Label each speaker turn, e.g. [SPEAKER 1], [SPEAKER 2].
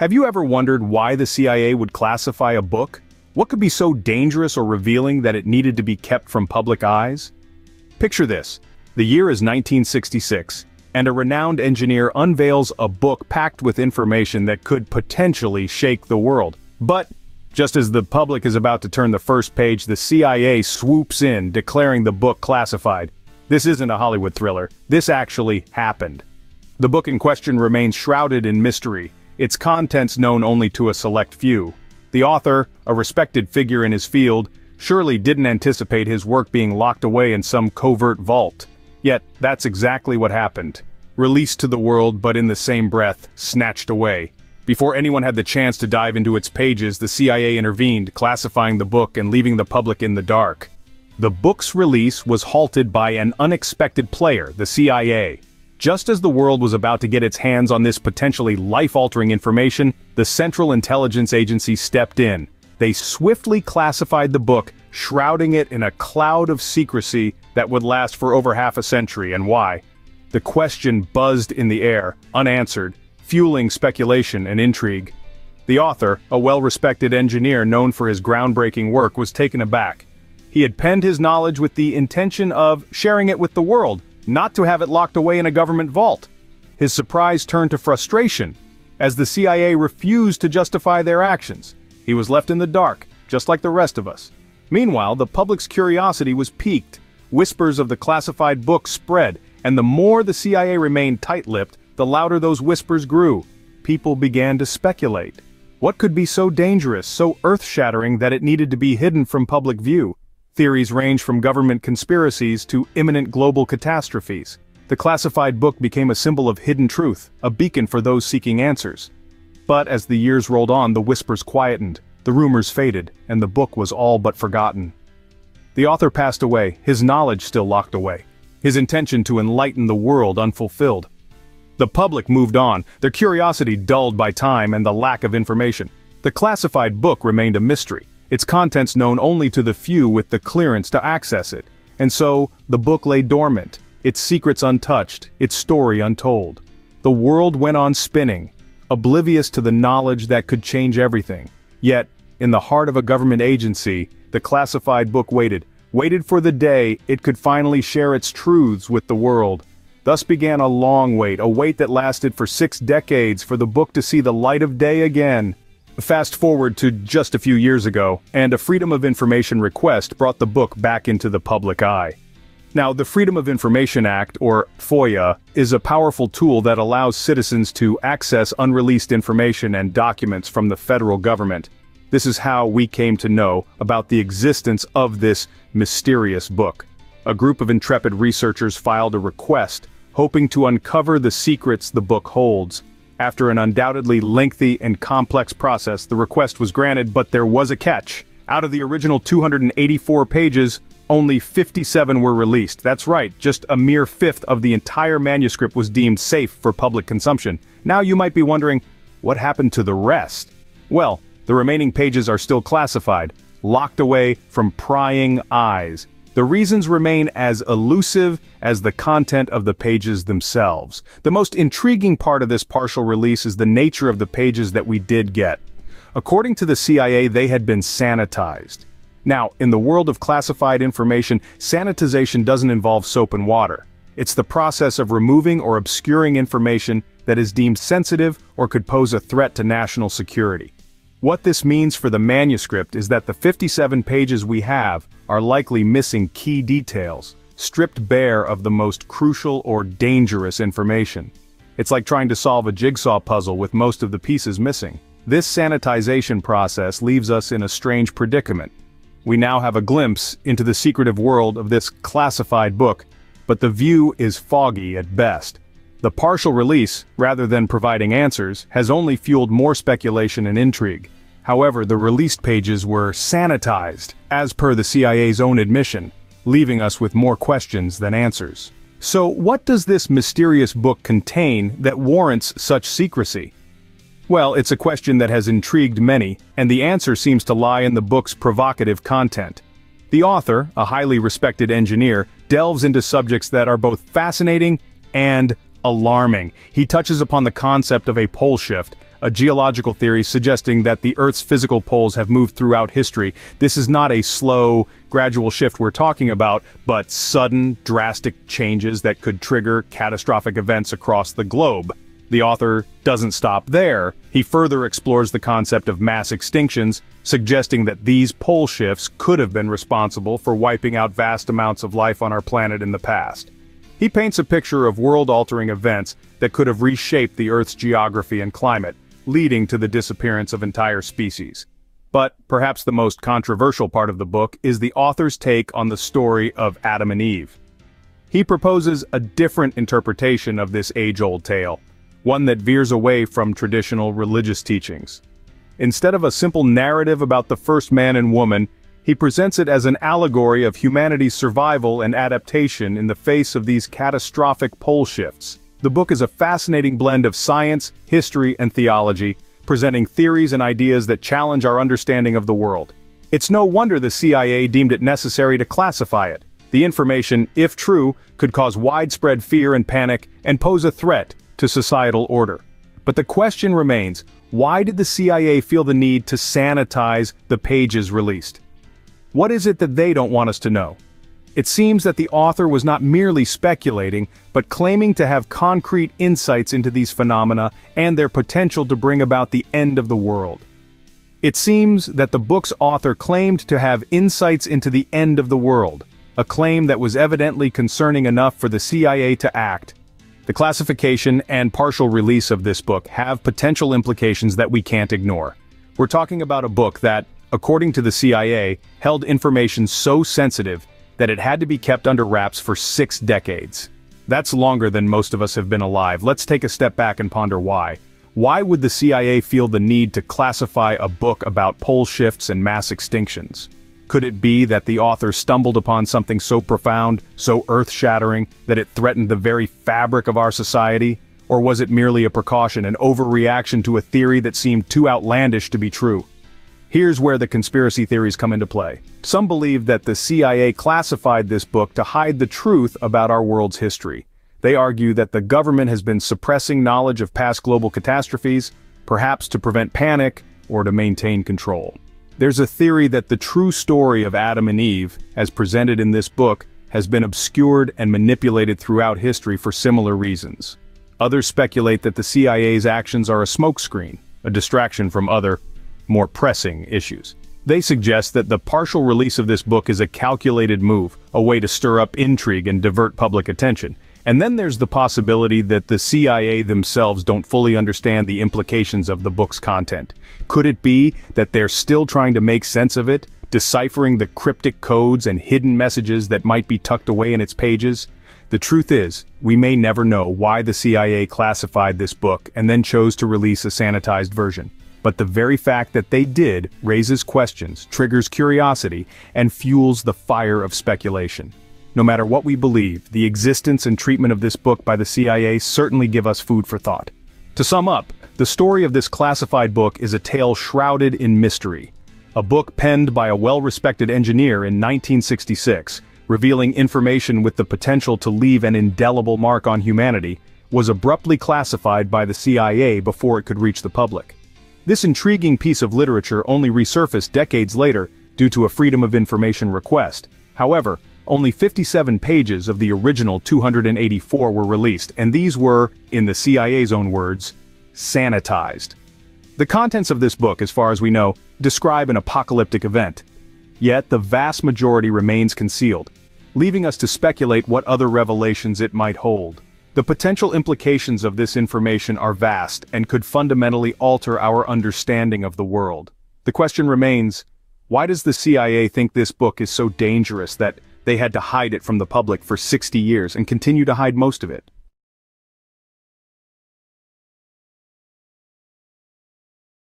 [SPEAKER 1] Have you ever wondered why the CIA would classify a book? What could be so dangerous or revealing that it needed to be kept from public eyes? Picture this. The year is 1966, and a renowned engineer unveils a book packed with information that could potentially shake the world. But, just as the public is about to turn the first page, the CIA swoops in, declaring the book classified. This isn't a Hollywood thriller. This actually happened. The book in question remains shrouded in mystery, its contents known only to a select few. The author, a respected figure in his field, surely didn't anticipate his work being locked away in some covert vault. Yet, that's exactly what happened. Released to the world, but in the same breath, snatched away. Before anyone had the chance to dive into its pages, the CIA intervened, classifying the book and leaving the public in the dark. The book's release was halted by an unexpected player, the CIA. Just as the world was about to get its hands on this potentially life-altering information, the Central Intelligence Agency stepped in. They swiftly classified the book, shrouding it in a cloud of secrecy that would last for over half a century. And why? The question buzzed in the air, unanswered, fueling speculation and intrigue. The author, a well-respected engineer known for his groundbreaking work, was taken aback. He had penned his knowledge with the intention of sharing it with the world, not to have it locked away in a government vault. His surprise turned to frustration, as the CIA refused to justify their actions. He was left in the dark, just like the rest of us. Meanwhile, the public's curiosity was piqued. Whispers of the classified book spread, and the more the CIA remained tight-lipped, the louder those whispers grew. People began to speculate. What could be so dangerous, so earth-shattering that it needed to be hidden from public view? Theories range from government conspiracies to imminent global catastrophes. The classified book became a symbol of hidden truth, a beacon for those seeking answers. But as the years rolled on, the whispers quietened, the rumors faded, and the book was all but forgotten. The author passed away, his knowledge still locked away, his intention to enlighten the world unfulfilled. The public moved on, their curiosity dulled by time and the lack of information. The classified book remained a mystery, its contents known only to the few with the clearance to access it. And so, the book lay dormant, its secrets untouched, its story untold. The world went on spinning, oblivious to the knowledge that could change everything. Yet, in the heart of a government agency, the classified book waited for the day it could finally share its truths with the world. Thus began a long wait, a wait that lasted for 6 decades for the book to see the light of day again. Fast forward to just a few years ago, and a Freedom of Information request brought the book back into the public eye. Now, the Freedom of Information Act, or FOIA, is a powerful tool that allows citizens to access unreleased information and documents from the federal government. This is how we came to know about the existence of this mysterious book. A group of intrepid researchers filed a request, hoping to uncover the secrets the book holds. After an undoubtedly lengthy and complex process, the request was granted, but there was a catch. Out of the original 284 pages, only 57 were released. That's right, just a mere fifth of the entire manuscript was deemed safe for public consumption. Now you might be wondering, what happened to the rest? Well, the remaining pages are still classified, locked away from prying eyes. The reasons remain as elusive as the content of the pages themselves. The most intriguing part of this partial release is the nature of the pages that we did get. According to the CIA, they had been sanitized. Now, in the world of classified information, sanitization doesn't involve soap and water. It's the process of removing or obscuring information that is deemed sensitive or could pose a threat to national security. What this means for the manuscript is that the 57 pages we have are likely missing key details, stripped bare of the most crucial or dangerous information. It's like trying to solve a jigsaw puzzle with most of the pieces missing. This sanitization process leaves us in a strange predicament. We now have a glimpse into the secretive world of this classified book, but the view is foggy at best. The partial release, rather than providing answers, has only fueled more speculation and intrigue. However, the released pages were sanitized, as per the CIA's own admission, leaving us with more questions than answers. So what does this mysterious book contain that warrants such secrecy? Well, it's a question that has intrigued many, and the answer seems to lie in the book's provocative content. The author, a highly respected engineer, delves into subjects that are both fascinating and alarming. He touches upon the concept of a pole shift, a geological theory suggesting that the Earth's physical poles have moved throughout history. This is not a slow, gradual shift we're talking about, but sudden, drastic changes that could trigger catastrophic events across the globe. The author doesn't stop there. He further explores the concept of mass extinctions, suggesting that these pole shifts could have been responsible for wiping out vast amounts of life on our planet in the past. He paints a picture of world-altering events that could have reshaped the Earth's geography and climate, leading to the disappearance of entire species. But perhaps the most controversial part of the book is the author's take on the story of Adam and Eve. He proposes a different interpretation of this age-old tale, one that veers away from traditional religious teachings. Instead of a simple narrative about the first man and woman, he presents it as an allegory of humanity's survival and adaptation in the face of these catastrophic pole shifts. The book is a fascinating blend of science, history, and theology, presenting theories and ideas that challenge our understanding of the world. It's no wonder the CIA deemed it necessary to classify it. The information, if true, could cause widespread fear and panic and pose a threat to societal order. But the question remains, why did the CIA feel the need to sanitize the pages released? What is it that they don't want us to know? It seems that the author was not merely speculating, but claiming to have concrete insights into these phenomena and their potential to bring about the end of the world. It seems that the book's author claimed to have insights into the end of the world, a claim that was evidently concerning enough for the CIA to act. The classification and partial release of this book have potential implications that we can't ignore. We're talking about a book that, according to the CIA, held information so sensitive that it had to be kept under wraps for 6 decades. That's longer than most of us have been alive. Let's take a step back and ponder why. Why would the CIA feel the need to classify a book about pole shifts and mass extinctions? Could it be that the author stumbled upon something so profound, so earth-shattering, that it threatened the very fabric of our society? Or was it merely a precaution, an overreaction to a theory that seemed too outlandish to be true? Here's where the conspiracy theories come into play. Some believe that the CIA classified this book to hide the truth about our world's history. They argue that the government has been suppressing knowledge of past global catastrophes, perhaps to prevent panic or to maintain control. There's a theory that the true story of Adam and Eve, as presented in this book, has been obscured and manipulated throughout history for similar reasons. Others speculate that the CIA's actions are a smokescreen, a distraction from other, more pressing issues. They suggest that the partial release of this book is a calculated move, a way to stir up intrigue and divert public attention. And then there's the possibility that the CIA themselves don't fully understand the implications of the book's content. Could it be that they're still trying to make sense of it, deciphering the cryptic codes and hidden messages that might be tucked away in its pages? The truth is, we may never know why the CIA classified this book and then chose to release a sanitized version. But the very fact that they did raises questions, triggers curiosity, and fuels the fire of speculation. No matter what we believe, the existence and treatment of this book by the CIA certainly give us food for thought. To sum up, the story of this classified book is a tale shrouded in mystery. A book penned by a well-respected engineer in 1966, revealing information with the potential to leave an indelible mark on humanity, was abruptly classified by the CIA before it could reach the public. This intriguing piece of literature only resurfaced decades later due to a Freedom of Information request. However, only 57 pages of the original 284 were released, and these were, in the CIA's own words, sanitized. The contents of this book, as far as we know, describe an apocalyptic event. Yet the vast majority remains concealed, leaving us to speculate what other revelations it might hold. The potential implications of this information are vast and could fundamentally alter our understanding of the world. The question remains, why does the CIA think this book is so dangerous that they had to hide it from the public for 60 years and continue to hide most of it?